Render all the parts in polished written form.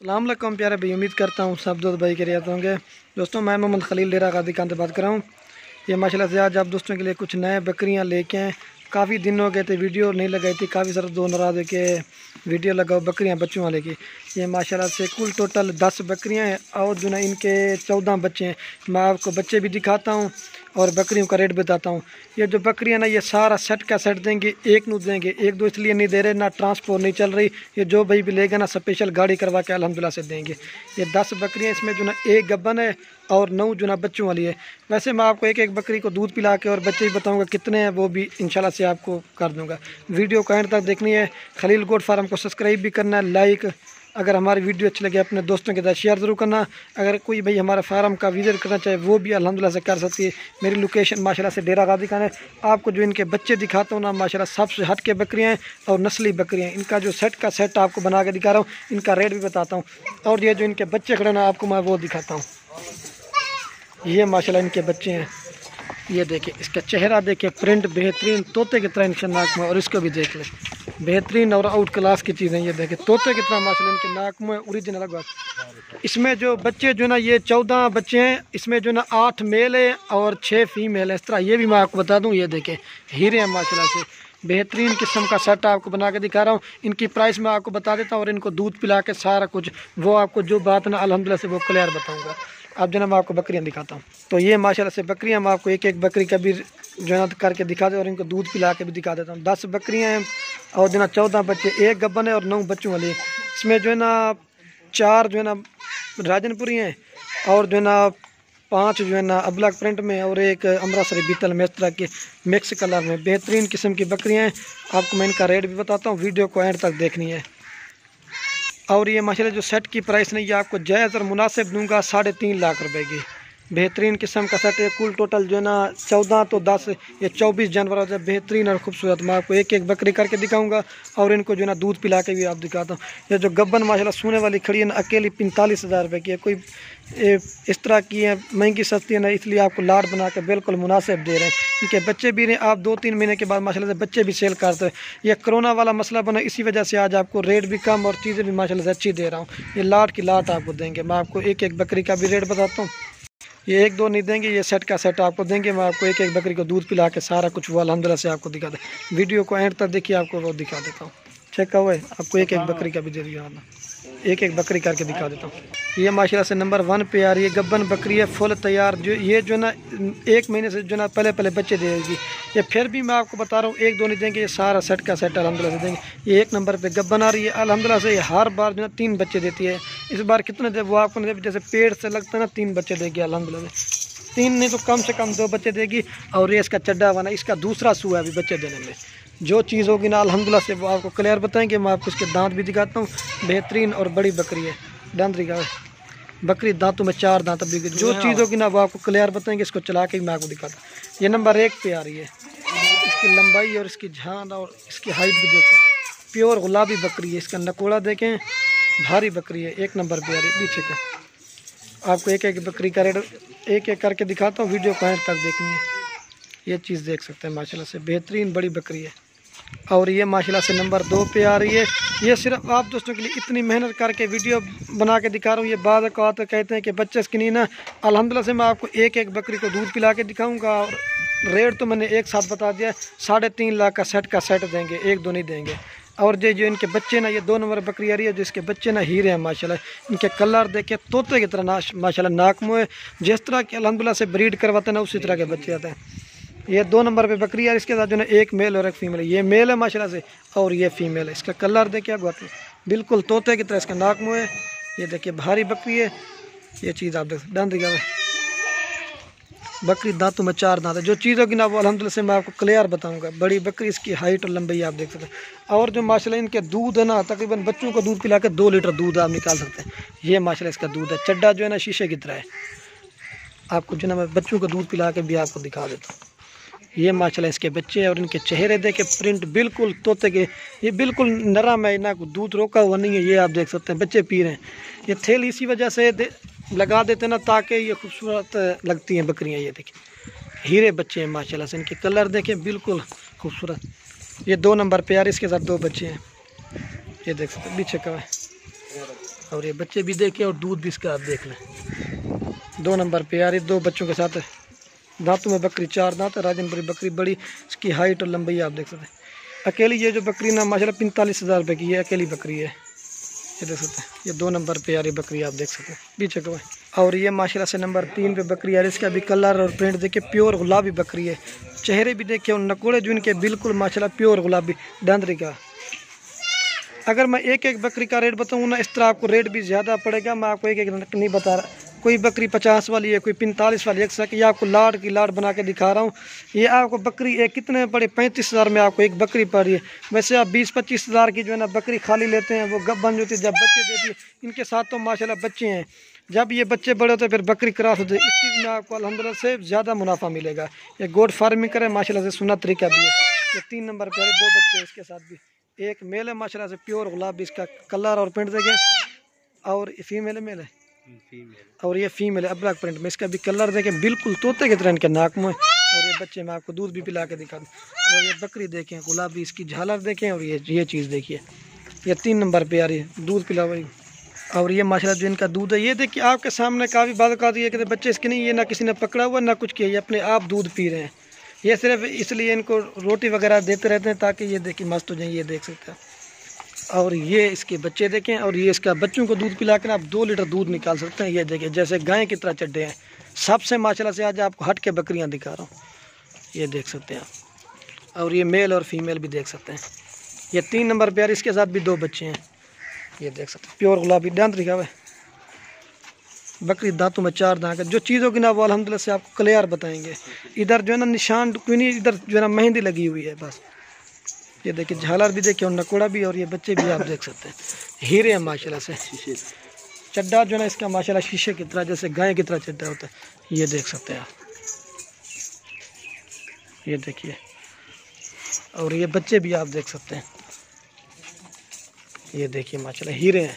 अस्सलाम वालेकुम प्यारे भाई, उम्मीद करता हूँ सब दोस्त भाई के रियात होंगे। दोस्तों मैं मोहम्मद खलील डेरा गाजी खान से बात कर रहा हूँ। ये माशाल्लाह से आज आप दोस्तों के लिए कुछ नए बकरियाँ लेके आए। काफ़ी दिन हो गए थे वीडियो नहीं लगाई थी, काफ़ी सारे दो नाराज़ है कि वीडियो लगाओ बकरियाँ बच्चों वाले की। ये माशाल्लाह से कुल टोटल 10 बकरियाँ हैं और जो ना इनके 14 बच्चे हैं। मैं आपको बच्चे भी दिखाता हूँ और बकरियों का रेट बताता हूँ। ये जो बकरियाँ ना ये सारा सेट का सेट देंगे, एक नू देंगे, एक दो इसलिए नहीं दे रहे, ना ट्रांसपोर्ट नहीं चल रही। ये जो भाई भी लेगा ना स्पेशल गाड़ी करवा के अल्हम्दुलिल्लाह से देंगे। ये 10 बकरियाँ, इसमें जो ना एक गब्बन है और 9 जो ना बच्चों वाली है। वैसे मैं आपको एक एक बकरी को दूध पिला के और बच्चे भी बताऊँगा कितने हैं, वो भी इंशाल्लाह से आपको कर दूँगा। वीडियो को एंड तक देखनी है। खलील गोट फार्म को सब्सक्राइब भी करना है, लाइक। अगर हमारी वीडियो अच्छी लगे अपने दोस्तों के साथ शेयर ज़रूर करना। अगर कोई भाई हमारा फार्म का विजिट करना चाहे वो भी अल्हम्दुलिल्लाह से कर सकती है। मेरी लोकेशन माशाल्लाह से डेरा गाजी खान है। आपको जो इनके बच्चे दिखाता हूँ ना, माशाल्लाह सबसे हट के बकरियाँ हैं और नस्ली बकरियाँ हैं। इनका जो सेट का सेट आपको बना के दिखा रहा हूँ, इनका रेट भी बताता हूँ। और ये जो इनके बच्चे खड़े ना आपको मैं वो दिखाता हूँ। ये माशाल्लाह इनके बच्चे हैं। ये देखें, इसका चेहरा देखें, प्रिंट बेहतरीन तोते की तरह इनके नाक में, और इसको भी देख लें, बेहतरीन और आउट क्लास की चीज़ें। ये देखें तोते की तरह माशाल्लाह इनके नाक में ओरिजिनल बात। इसमें जो बच्चे जो ना ये 14 बच्चे हैं, इसमें जो ना 8 मेल है और 6 फीमेल है। इस तरह ये भी मैं आपको बता दूं। ये देखें हीरे हैं माशाल्लाह से, बेहतरीन किस्म का सेट आपको बना के दिखा रहा हूँ। इनकी प्राइस मैं आपको बता देता हूँ और इनको दूध पिला के सारा कुछ वो आपको जो बात ना अल्हम्दुलिल्लाह से वो क्लियर बताऊँगा। अब जो ना मैं आपको बकरियाँ दिखाता हूँ। तो ये माशाल्लाह से बकरियाँ मैं आपको एक एक बकरी का भी जो है करके दिखा दे और इनको दूध पिला के भी दिखा देता हूँ। 10 बकरियाँ हैं और जो ना 14 बच्चे, एक गब्बन है और 9 बच्चों वाली। इसमें जो है ना 4 जो है ना राजनपुरी हैं और जो है ना 5 जो है ना अबलग प्रिंट में और एक अमृतसरी बीतल में, इस तरह के मिक्स कलर में बेहतरीन किस्म की बकरियाँ हैं। आपको मैं इनका रेट भी बताता हूँ, वीडियो को एंड तक देखनी है। और ये माशाल्लाह जो सेट की प्राइस नहीं, ये आपको जायज़ और मुनासिब दूंगा 3.5 लाख रुपए की। बेहतरीन किस्म का सेट है। कुल टोटल जो है ना 14 तो 10 ये 24 जानवर होते हैं, बेहतरीन और खूबसूरत। मैं आपको एक एक बकरी करके दिखाऊंगा और इनको जो है ना दूध पिला के भी आप दिखाता हूँ। ये जो गब्बन माशाल्लाह सोने वाली खड़ी है ना, अकेली 45,000 रुपये की है। कोई इस तरह की है महंगी सस्ती है ना, इसलिए आपको लाड बना के बिल्कुल मुनासिब दे रहे हैं। इनके बच्चे भी रहे, आप 2-3 महीने के बाद माशाल्लाह से बच्चे भी सेल करते हैं। ये कोरोना वाला मसला बना, इसी वजह से आज आपको रेट भी कम और चीज़ें भी माशाल्लाह से अच्छी दे रहा हूँ। ये लाट की लाट आपको देंगे। मैं आपको एक एक बकरी का भी रेट बताता हूँ। ये एक दो नहीं देंगे, ये सेट का सेट आपको देंगे। मैं आपको एक एक बकरी को दूध पिला के सारा कुछ वो अल्हम्दुलिल्लाह से आपको दिखा दें। वीडियो को एंड तक देखिए, आपको वो दिखा देता हूँ। चेक हुआ है, आपको एक एक बकरी का भी दे दिया, एक एक बकरी करके दिखा देता हूँ। ये माशाल्लाह से नंबर 1 पे आ रही है, गब्बन बकरी है, फुल तैयार। जो ये जो ना 1 महीने से जो ना पहले बच्चे देगी। ये फिर भी मैं आपको बता रहा हूँ, एक दो नहीं देंगे, ये सारा सेट का सेट अल्हम्दुलिल्लाह से देंगे। ये 1 नंबर पे गब्बन आ रही है अल्हम्दुलिल्लाह से। ये हर बार जो ना 3 बच्चे देती है। इस बार कितने दे वो आपको नहीं, जैसे पेड़ से लगता है ना, 3 बच्चे देगी अल्हम्दुलिल्लाह से। 3 नहीं तो कम से कम 2 बच्चे देगी। और ये इसका चड्डा बना, इसका दूसरा सू है अभी बच्चे देने में। जो चीज़ होगी ना अल्हम्दुलिल्लाह से वो आपको क्लियर बताएंगे। मैं आपको इसके दांत भी दिखाता हूँ। बेहतरीन और बड़ी बकरी है, डांदरी का बकरी, दांतों में 4 दांत भी। जो चीज़ होगी ना वो आपको क्लियर बताएंगे। इसको चला के मैं आपको दिखाता हूँ। ये नंबर 1 पे आ रही है। इसकी लंबाई और इसकी झान और इसकी हाइट भी देख सकते, प्योर गुलाबी बकरी है। इसका नकोड़ा देखें, भारी बकरी है। 1 नंबर पे आ रही है। पीछे का आपको एक एक बकरी का रेट एक एक करके दिखाता हूँ, वीडियो को एंड तक देखनी है। ये चीज़ देख सकते हैं, माशाल्लाह से बेहतरीन बड़ी बकरी है। और ये माशाल्लाह से नंबर 2 पे आ रही है। ये सिर्फ आप दोस्तों के लिए इतनी मेहनत करके वीडियो बना के दिखा रहा हूँ। ये बाद औक़ात कहते हैं कि बच्चे इसकी नहीं ना, अल्हम्दुलिल्लाह से मैं आपको एक एक बकरी को दूध पिला के दिखाऊँगा। और रेट तो मैंने एक साथ बता दिया, 3.5 लाख का सेट देंगे, एक दो नहीं देंगे। और जो इनके बच्चे ना, ये 2 नंबर बकरी आ रही है, जिसके बच्चे ना हीरे हैं माशाल्लाह। इनके कलर देखे तोते की तरह माशाल्लाह, नाक मुँह जिस तरह के अल्हम्दुलिल्लाह से ब्रीड करवाते हैं ना, उसी तरह के बच्चे आते हैं। ये 2 नंबर पे बकरी है। इसके साथ जो है एक मेल और एक फीमेल है। ये मेल है माशाल्लाह से और ये फीमेल है। इसका कलर देखिए बिल्कुल तोते की तरह इसका नाक मुँह है। ये देखिए भारी बकरी है। ये चीज़ आप देख दांत दिखा, बकरी दांतों में 4 दांत है। जो चीज़ होगी ना वो अल्हम्दुलिल्लाह से मैं आपको क्लियर बताऊंगा। बड़ी बकरी, इसकी हाइट और लंबाई आप देख सकते हैं। और जो माशाल्लाह इनके दूध है ना, तकरीबन बच्चों को दूध पिला के 2 लीटर दूध आप निकाल सकते हैं। ये माशाल्लाह इसका दूध है। चड्डा जो है ना शीशे की तरह है। आपको जो ना मैं बच्चों को दूध पिला के भी आपको दिखा देता हूँ। ये माशाल्लाह इसके बच्चे और इनके चेहरे देखे, प्रिंट बिल्कुल तोते के। ये बिल्कुल नरम है ना, दूध रोका हुआ नहीं है। ये आप देख सकते हैं, बच्चे पी रहे हैं। ये थैली इसी वजह से लगा देते हैं ना, ताकि ये खूबसूरत लगती हैं बकरियाँ। ये देखें हीरे बच्चे हैं माशाल्लाह से। इनके कलर देखें बिल्कुल खूबसूरत। ये 2 नंबर पे यार, इसके साथ 2 बच्चे हैं। ये देख सकते हैं, पीछे का है और ये बच्चे भी देखें और दूध भी इसका आप देख लें। 2 नंबर पे यार, 2 बच्चों के साथ दांतों में बकरी 4 दांत है। राजनपुरी बकरी बड़ी, इसकी हाइट और लंबाई आप देख सकते हैं। अकेली ये जो बकरी ना माशाल्लाह 45,000 रुपये की है, अकेली बकरी है, ये देख सकते हैं। ये 2 नंबर पे यार ये बकरी आप देख सकते हैं पीछे को। और ये माशाल्लाह से नंबर 3 पे बकरी यार, इसका भी कलर और प्रिंट देखिए, प्योर गुलाबी बकरी है। चेहरे भी देखिए और नकोड़े जो इनके बिल्कुल माशाल्लाह प्योर गुलाबी डांदरी का। अगर मैं एक एक बकरी का रेट बताऊँ ना, इस तरह आपको रेट भी ज़्यादा पड़ेगा। मैं आपको एक एक नहीं बता रहा, कोई बकरी 50 वाली है, कोई 45 वाली, एक ये आपको लाड की लाड बना के दिखा रहा हूँ। ये आपको बकरी एक कितने में पड़े, 35,000 में आपको एक बकरी पड़ रही है। वैसे आप 20-25 हज़ार की जो है ना बकरी खाली लेते हैं, वो गब बन जाती है जब बच्चे देती है। इनके साथ तो माशाल्लाह बच्चे हैं, जब ये बच्चे बड़े होते हैं फिर बकरी क्रॉस होती है। इस चीज़ में आपको अल्हम्दुलिल्लाह से ज़्यादा मुनाफा मिलेगा। ये गोट फार्मिंग करें माशाल्लाह से सुना तरीका भी है। ये 3 नंबर पर 2 बच्चे इसके साथ भी, एक मेल है माशाल्लाह से प्योर गुलाबी, इसका कलर और प्रिंट देखें। और फीमेल है, मेल है और ये फीमेल है अब्रक प्रिंट में। इसका भी कलर देखें बिल्कुल तोते की तरह इनके नाक में। और ये बच्चे में आपको दूध भी पिला के दिखा दूँ। और ये बकरी देखें गुलाबी, इसकी झालर देखें। और ये चीज़ देखिए, ये 3 नंबर पे आ रही है दूध पिला हुई। और ये माशाल्लाह जो इनका दूध है, ये देखिए आपके सामने काफ़ी बात का दिए कहते बच्चे इसके नहीं, ये ना किसी ने पकड़ा हुआ ना कुछ किया, ये अपने आप दूध पी रहे हैं। ये सिर्फ इसलिए इनको रोटी वगैरह देते रहते हैं ताकि ये देखिए मस्त हो जाए, ये देख सकते हैं। और ये इसके बच्चे देखें, और ये इसका बच्चों को दूध पिला कर आप 2 लीटर दूध निकाल सकते हैं। ये देखिए जैसे गाय की तरह चड्डे हैं सबसे माशाल्लाह से। आज आपको हट के बकरियां दिखा रहा हूँ, ये देख सकते हैं आप। और ये मेल और फीमेल भी देख सकते हैं। ये 3 नंबर पे यार, इसके साथ भी 2 बच्चे हैं, ये देख सकते हैं। प्योर गुलाबी दांत दिखा हुआ है, बकरी दांतों में 4 दांत है। जो चीज़ होगी ना वो अल्हम्दुलिल्लाह से आपको क्लियर बताएंगे। इधर जो है ना निशान कोई नहीं, इधर जो है ना मेहंदी लगी हुई है बस। ये देखिए झालर भी देखिए और नकोड़ा भी, और ये बच्चे भी आप देख सकते हैं। हीरे हैं माशाल्लाह से। चड्डा जो है ना इसका माशाल्लाह शीशे की तरह, जैसे गाय की तरह चड्डा होता है, ये देख सकते हैं आप, ये देखिए। और ये बच्चे भी आप देख सकते हैं, ये देखिए माशाल्लाह हीरे हैं।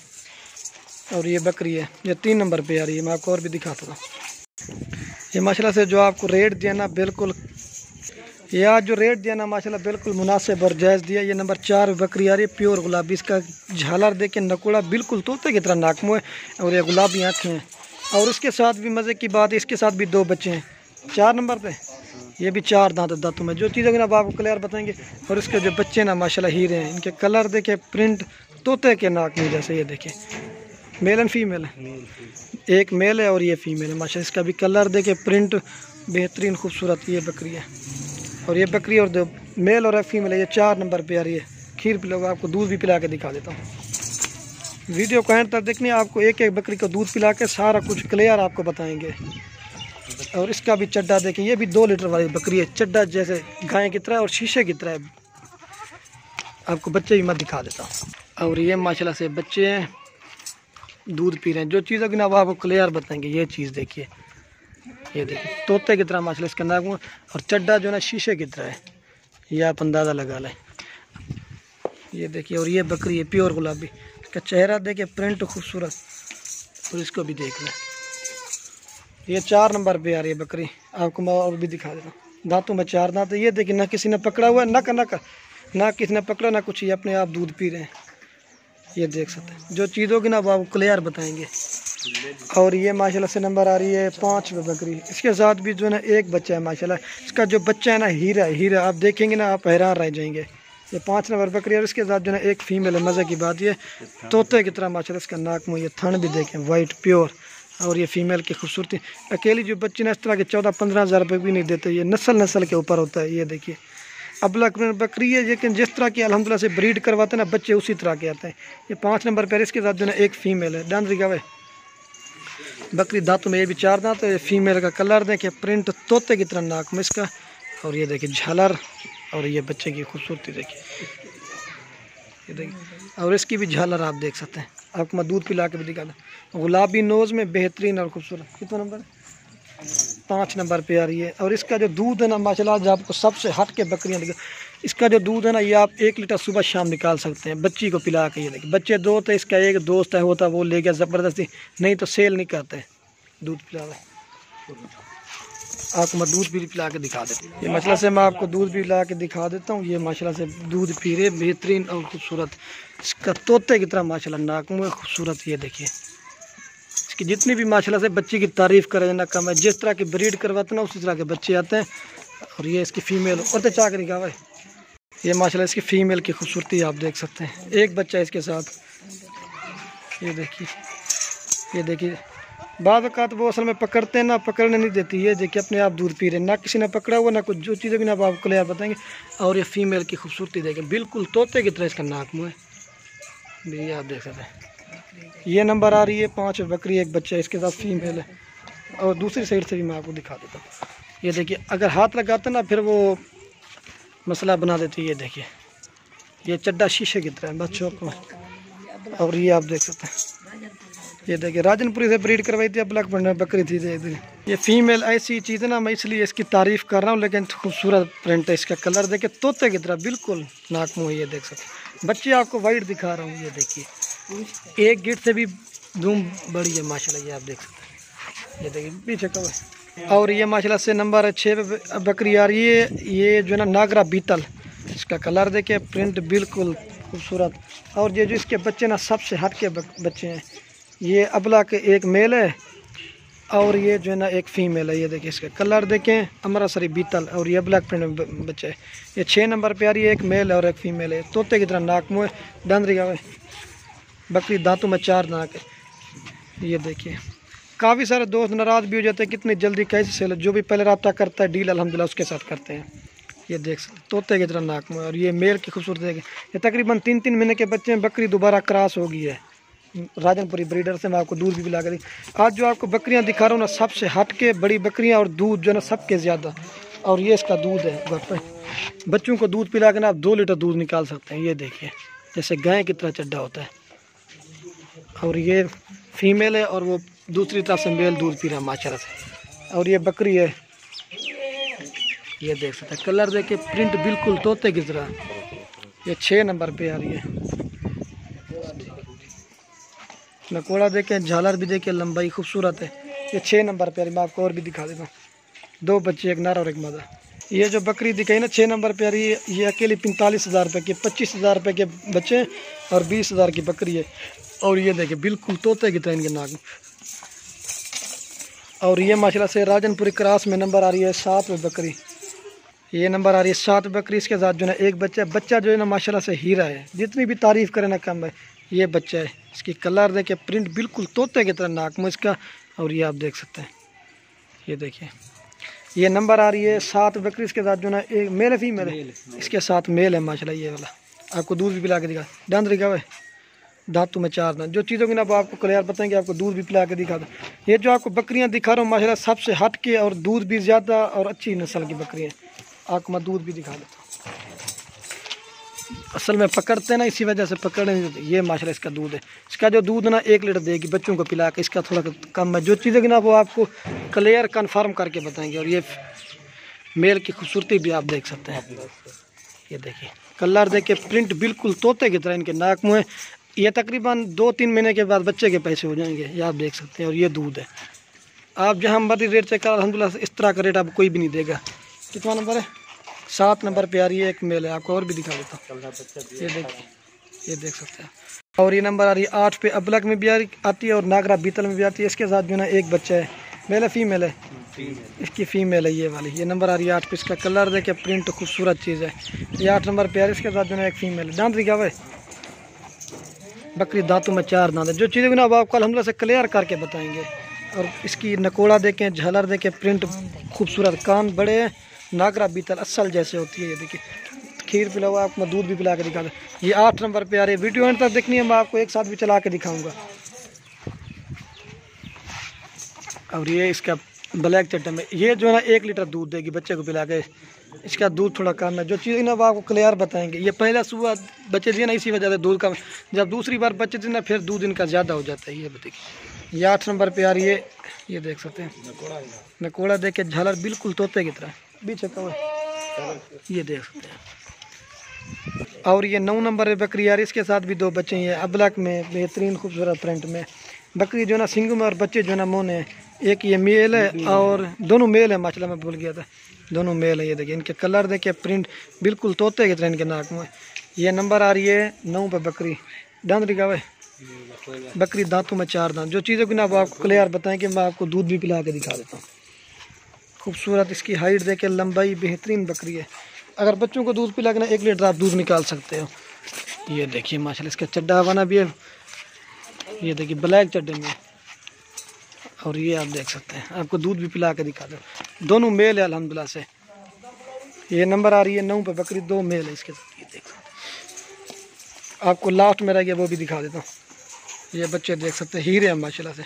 और ये बकरी है, ये 3 नंबर पे आ रही है। मैं आपको और भी दिखाता हूँ। ये माशाल्लाह से जो आपको रेट दिया ना बिल्कुल, ये आज जो रेट दिया ना माशाल्लाह बिल्कुल मुनासिब और जायज़ दिया। ये नंबर 4 बकरी आ रही है प्योर गुलाबी, इसका झालर देखे नकोड़ा बिल्कुल तोते की तरह नाक मुँह है। और ये गुलाबी आँखें हैं। और इसके साथ भी मज़े की बात है, इसके साथ भी 2 बच्चे हैं 4 नंबर पे। ये भी 4 दांतों में। जो चीज़ें ना आपको क्लियर बताएंगे। और इसके जो बच्चे ना माशाल्लाह हीरे हैं, इनके कलर देखे, प्रिंट तोते के नाक में जैसे। ये देखें मेल एंड फीमेल है, एक मेल है और ये फीमेल है माशाल्लाह। इसका भी कलर देखे, प्रिंट बेहतरीन खूबसूरत ये बकरी है। और ये बकरी और 2 मेल और फीमेल है। ये 4 नंबर पे आ रही है। खीर पिलाऊंगा, आपको दूध भी पिला के दिखा देता हूँ। वीडियो को एंड तक देखनी, आपको एक एक बकरी को दूध पिला के सारा कुछ क्लियर आपको बताएंगे। और इसका भी चड्डा देखें, ये भी 2 लीटर वाली बकरी है। चड्डा जैसे गाय की तरह और शीशे की तरह है। आपको बच्चे भी मैं दिखा देता हूँ। और ये माशाल्लाह से बच्चे हैं, दूध पी रहे हैं। जो चीज़ होगी ना वो आपको क्लियर बताएंगे। ये चीज़ देखिए, ये देखिए तोते की तरह माशाल्लाह इसका नाक में। और चड्डा जो है ना शीशे की तरह है, ये आप अंदाज़ा लगा लें। ये देखिए, और ये बकरी है प्योर गुलाबी, इसका चेहरा देखिए, प्रिंट खूबसूरत। और इसको भी देख लें, ये 4 नंबर पे आ रही है बकरी। आपको मैं और भी दिखा देता हूँ। दांतों में 4 दांत है। ये देखिए ना किसी ने पकड़ा हुआ है, ना किसी ने पकड़ा ना कुछ, ये अपने आप दूध पी रहे हैं। ये देख सकते हैं। जो चीज़ होगी ना वो आपको क्लियर बताएंगे। और ये माशाल्लाह से नंबर आ रही है 5 पे बकरी। इसके साथ भी जो है ना एक बच्चा है माशाल्लाह। इसका जो बच्चा है ना हीरा, आप देखेंगे ना आप हैरान रह जाएंगे। ये 5 नंबर बकरी है। और इसके साथ जो है ना एक फीमेल है। मज़े की बात ये तोते की तरह माशाल्लाह इसका नाक मुँह, ये थन भी देखें वाइट प्योर। और ये फीमेल की खूबसूरती। अकेली जो बच्ची ना इस तरह के 14-15 हज़ार रुपये भी नहीं देते। ये नस्ल के ऊपर होता है। ये देखिए अब्लक बकरी है, लेकिन जिस तरह की अल्हम्दुलिल्लाह से ब्रीड करवाते हैं ना बच्चे, उसी तरह के आते हैं। ये 5 नंबर पर। इसके साथ जो है एक फीमेल है। डांदरी का बकरी दांतों में, ये भी 4 दांत है। फीमेल का कलर देखें, प्रिंट तोते की तरह नाक में इसका। और ये देखिए झालर, और ये बच्चे की खूबसूरती देखिए, ये देखिए। और इसकी भी झालर आप देख सकते हैं। आपको मैं दूध पिला के भी दिखा दूँ। गुलाबी नोज़ में बेहतरीन और खूबसूरत। कितना नंबर है? 5 नंबर पे आ रही है। और इसका जो दूध है ना माशाल्लाह, जो आपको सबसे हट के बकरियाँ दिखा, इसका जो दूध है ना ये आप 1 लीटर सुबह शाम निकाल सकते हैं बच्ची को पिला के। ये देखिए बच्चे 2 थे, इसका एक दोस्त है होता, वो ले गया ज़बरदस्ती, नहीं तो सेल नहीं करते दूध पिला। आपको मैं दूध भी पिला के दिखा देता हूँ। ये माशाल्लाह से मैं आपको दूध भी पिला के दिखा देता हूँ। ये माशाल्लाह से दूध पी रहे, बेहतरीन और खूबसूरत, इसका तोते की तरह माशाल्लाह नाक में खूबसूरत। ये देखिए इसकी जितनी भी माशाल्लाह से बच्चे की तारीफ़ करें ना कम है। जिस तरह की ब्रीड करवाते ना उसी तरह के बच्चे आते हैं। और ये इसकी फ़ीमेल और तो चाह के निकाह भाई, ये माशाल्लाह इसकी फ़ीमेल की खूबसूरती आप देख सकते हैं। एक बच्चा इसके साथ, ये देखिए, ये देखिए। बाद वक़्त वो असल में पकड़ते हैं ना, पकड़ने नहीं देती। ये देखिए अपने आप दूध पी रहे, ना किसी ने पकड़ा हुआ ना कुछ, जो चीज़ें भी ना आपको क्लियर बताएंगे। और ये फ़ीमेल की खूबसूरती देखें, बिल्कुल तोते की तरह इसका नाक मुँह है। ये आप देख सकते हैं। ये नंबर आ रही है 5 बकरी, एक बच्चा इसके साथ फ़ीमेल है। और दूसरी साइड से भी मैं आपको दिखा देता हूँ। ये देखिए अगर हाथ लगाते ना फिर वो मसला बना देती है। ये देखिए ये चड्डा शीशे की तरह है बच्चों को। और ये आप देख सकते हैं, ये देखिए राजनपुरी से ब्रीड करवाई थी, अब ब्लैक बकरी थी। ये फीमेल ऐसी चीज़ है ना, मैं इसलिए इसकी तारीफ़ कर रहा हूँ। लेकिन खूबसूरत प्रिंट है, इसका कलर देखे तोते की तरह बिल्कुल नाक मुँह। ये देख सकते हैं, बच्चे आपको वाइट दिखा रहा हूँ। ये देखिए एक गिट से भी धूम बड़ी है माशाल्लाह। ये आप देख सकते हैं, ये देखिए पीछे कब है। और ये माशाल्लाह से नंबर 6 बकरी आ रही है। ये जो है ना नागरा बीतल, इसका कलर देखिए, प्रिंट बिल्कुल खूबसूरत। और ये जो इसके बच्चे ना सबसे हट के बच्चे हैं। ये अबला के एक मेल है और ये जो है ना एक फ़ीमेल है। ये देखिए इसका कलर देखें, अमृतसरी बीतल। और ये ब्लैक प्रिंट में बच्चे है। ये 6 नंबर पे आ रही है, एक मेल है और एक फ़ीमेल है। तोते की तरह नाक मुँह, डंदरी का बकरी, दांतों में 4 नाक है। ये देखिए काफ़ी सारे दोस्त नाराज़ भी हो जाते हैं, कितनी जल्दी कैसे सेल। जो भी पहले रब्ता करता है डील अल्हम्दुलिल्लाह उसके साथ करते हैं। ये देख सकते तोते की तरह नाक में। और ये मेल की खूबसूरत है। ये तकरीबन 3-3 महीने के बच्चे हैं। बकरी दोबारा क्रॉस हो गई है राजनपुरी ब्रीडर से। मैं आपको दूध भी पिला कर दी। आज जो आपको बकरियां दिखा रहा हूँ ना, सबसे हट के बड़ी बकरियां और दूध जो है ना सबके ज़्यादा। और ये इसका दूध है, बच्चों को दूध पिला के ना आप 2 लीटर दूध निकाल सकते हैं। ये देखिए जैसे गाय की तरह चड्डा होता है। और ये फीमेल है और वो दूसरी तरफ से मेल दूध पी रहा है माशाल्लाह से। और ये बकरी है, ये देख सकते हैं कलर देखे, प्रिंट बिल्कुल तोते की तरह। ये 6 नंबर पे आ रही है। नकोड़ा देखें, झालर भी देखें, लंबाई खूबसूरत है। ये 6 नंबर पे आ रही है। मैं आपको और भी दिखा देता हूँ। 2 बच्चे, एक नर और एक मादा। ये जो बकरी दिखाई ना 6 नंबर पे आ रही है, ये अकेली 45,000 रुपये की, 25,000 रुपये के बच्चे और 20,000 की बकरी है। और ये देखिए बिल्कुल तोते की तरह इनके नाक। और ये माशाल्लाह से राजनपुरी क्रॉस में नंबर आ रही है 7 बकरी। ये नंबर आ रही है 7 बकरी। इसके साथ जो है एक बच्चा जो है ना माशाल्लाह से हीरा है, जितनी भी तारीफ़ करें ना कम है। ये बच्चा है, इसकी कलर देखिए, प्रिंट बिल्कुल तोते की तरह नाक में इसका। और ये आप देख सकते हैं, ये देखिए ये नंबर आ रही है 7 बकरी। इसके साथ जो ना एक मेल है, फीमेल है, इसके साथ मेल है माशाल्लाह। ये वाला आपको दूध भी पिला के दिखा, दांत दिखा हुआ है, दांतों में 4 दांत। जो चीज़ों की ना आपको क्लियर बताएंगे, आपको दूध भी पिला के दिखा दो। ये जो आपको बकरियां दिखा रहा हूँ माशाल्लाह सबसे हट के और दूध भी ज़्यादा और अच्छी नस्ल की बकरियाँ। आपको मैं दूध भी दिखा देता हूँ। असल में पकड़ते हैं ना, इसी वजह से पकड़ने नहीं देते। ये माशाल्लाह इसका दूध है। इसका जो दूध ना 1 लीटर देगी बच्चों को पिला के। इसका थोड़ा कम है। जो चीज़ें की ना वो आपको क्लियर कन्फर्म करके बताएंगे। और ये मेल की खूबसूरती भी आप देख सकते हैं। ये देखिए कलर देखिए, प्रिंट बिल्कुल तोते की तरह इनके नाक मुँह है। ये तकरीबन 2-3 महीने के बाद बच्चे के पैसे हो जाएंगे। ये आप देख सकते हैं। और ये दूध है, आप जहाँ मर्जी रेट चेक कर, अल्हम्दुलिल्लाह इस तरह का रेट आपको कोई भी नहीं देगा। कितना नंबर है? 7 नंबर पे आ रही है, एक मेल है। आपको और भी दिखा देता हूँ। ये देखिए, ये देख सकते हैं। और ये नंबर आ रही है 8 पे, अबलक में भी आती है और नागरा बीतल में भी आती है। इसके साथ जो ना एक बच्चा है, मेल है फीमेल है? इसकी फीमेल है ये वाली। ये नंबर आ रही है 8 पे। इसका कलर देखिए, प्रिंट खूबसूरत चीज़ है। ये 8 नंबर पे आ रही है। इसके साथ जो ना एक फीमेल है। दांत दिखा हुआ है, बकरी दांतों में 4 दांत है। जो चीज़ें भी ना आपको अल्हम्दुलिल्लाह से क्लियर करके बताएंगे। और इसकी नकोड़ा देखें, झालर देखें, प्रिंट खूबसूरत, कान बड़े हैं, नागरा बीतल असल जैसे होती है। ये देखिए खीर पिला हुआ, आपको मैं दूध भी पिला के दिखा दूँ। ये 8 नंबर पे आ रही है। वीडियो एंड तक देखनी है, मैं आपको एक साथ भी चला के दिखाऊंगा। और ये इसका ब्लैक चट्टा में, ये जो है ना 1 लीटर दूध देगी बच्चे को पिला के। इसका दूध थोड़ा कम है। जो चीज़ ना वो आपको क्लियर बताएंगे। ये पहला सुबह बच्चे दिए ना, इसी वजह से दूध कम। जब दूसरी बार बच्चे दिए ना फिर दूध इनका ज़्यादा हो जाता है। ये बताइए, ये 8 नंबर पे आ रही है। ये देख सकते हैं नकोड़ा देख के, झालर बिल्कुल तोते की तरह बीच का, ये देख सकते हैं। और ये 9 नंबर बकरी आ रही है। इसके साथ भी 2 बच्चे हैं, अबलक में बेहतरीन खूबसूरत प्रिंट में। बकरी जो है ना सिंगू में और बच्चे जो है ना मोने हैं। एक ये मेल है और दोनों मेल है माशाल्लाह, मैं भूल गया था, दोनों मेल है। ये देखिए इनके कलर देखिए, प्रिंट बिल्कुल तोते की तरह इनके नाक में। ये नंबर आ रही है 9 पे बकरी। दांत दिखावे बकरी, दांतों में 4 दांत। जो चीज़ें कि ना वो आपको क्लियर बताएं कि मैं आपको दूध भी पिला के दिखा देता हूँ। खूबसूरत इसकी हाइट देखे, लंबाई बेहतरीन बकरी है। अगर बच्चों को दूध पिला के ना 1 लीटर आप दूध निकाल सकते हो। ये देखिए माशाल्लाह इसका चड्डा बना भी है, ये देखिए ब्लैक चड्डे में। और ये आप देख सकते हैं, आपको दूध भी पिला के दिखा दो। दोनों मेल है अल्हम्दुलिल्लाह से। ये नंबर आ रही है 9 पे बकरी, 2 मेल है इसके साथ। ये देखो आपको लास्ट में रह गया वो भी दिखा देता हूँ। ये बच्चे देख सकते हैं, हीरे हैं माशाल्लाह से।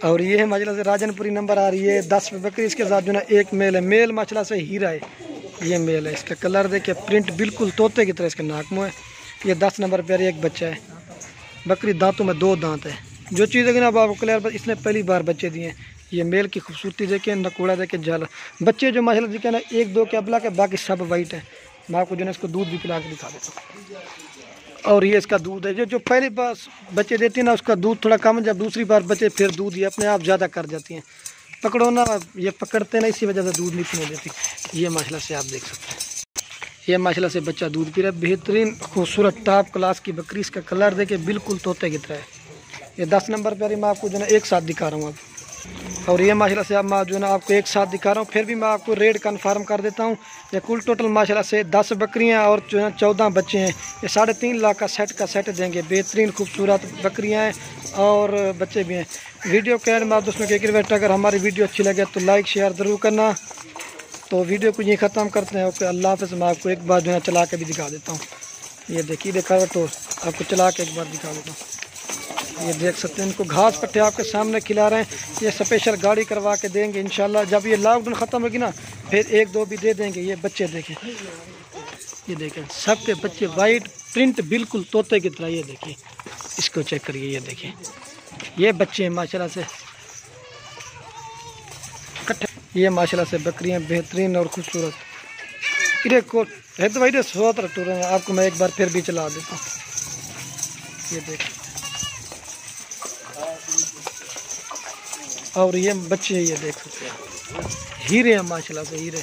और ये है माशाल्लाह से राजनपुरी, नंबर आ रही है 10 पे बकरी। इसके साथ जो ना 1 मेल है, मेल माशाल्लाह से हीरा है। ये मेल है, इसका कलर देखिए, प्रिंट बिल्कुल तोते की तरह इसके नाक में है। ये 10 नंबर पर एक बच्चा है। बकरी दांतों में 2 दांत है। जो चीज़ है कि ना अब आपको क्लियर, इसने पहली बार बच्चे दिए हैं। ये मेल की खूबसूरती देखें, नकोड़ा देखें, झाल बच्चे जो माशाल्लाह देखें ना 1-2 के अबला के, बाकी सब वाइट है। मैं आपको जो है इसको दूध भी पिला के दिखा देता हूँ। और ये इसका दूध है, जो पहली बार बच्चे देती है ना उसका दूध थोड़ा कम है, जब दूसरी बार बच्चे फिर दूध ये अपने आप ज़्यादा कर जाती हैं। पकड़ो ना, ये पकड़ते ना, इसी वजह से दूध नहीं पीने देती। ये माशाल्लाह से आप देख सकते हैं, ये माशाल्लाह से बच्चा दूध पी रहा है। बेहतरीन खूबसूरत टॉप क्लास की बकरी, इसका कलर देखे बिल्कुल तोते की तरह है। ये 10 नंबर पर मैं आपको जो है एक साथ दिखा रहा हूँ अब। और ये माशाल्लाह से अब मैं जो है ना आपको एक साथ दिखा रहा हूँ। फिर भी मैं आपको रेट कन्फर्म कर देता हूँ। ये कुल टोटल माशाल्लाह से 10 बकरियाँ और जो है 14 बच्चे हैं। ये 3.5 लाख का सेट देंगे। बेहतरीन खूबसूरत बकरियाँ हैं और बच्चे भी हैं। वीडियो के एंड में दोस्तों के रिक्वेस्ट, अगर हमारी वीडियो अच्छी लगे तो लाइक शेयर ज़रूर करना। तो वीडियो को यहीं ख़त्म करते हैं। ओके, अल्लाह हाफ़िज़। मैं आपको एक बार जो है चला के भी दिखा देता हूँ। ये देखिए, देखा तो आपको चला के एक बार दिखा देता हूँ। ये देख सकते हैं, इनको घास पट्टे आपके सामने खिला रहे हैं। ये स्पेशल गाड़ी करवा के देंगे इंशाल्लाह। जब ये लॉकडाउन ख़त्म होगी ना फिर 1-2 भी दे देंगे। ये बच्चे देखें, ये देखें सबके बच्चे वाइट, प्रिंट बिल्कुल तोते की तरह। ये देखिए, इसको चेक करिए, ये देखिए ये बच्चे हैं माशाल्लाह से कट्ठे। ये माशाल्लाह से बकरियां बेहतरीन और खूबसूरत। इधर को है तो भाई सोत रख रहे हैं, आपको मैं एक बार फिर भी चला देता हूँ। ये देखें, और ये बच्चे ये देख सकते हैं, हीरे हैं माशाल्लाह से, हीरे।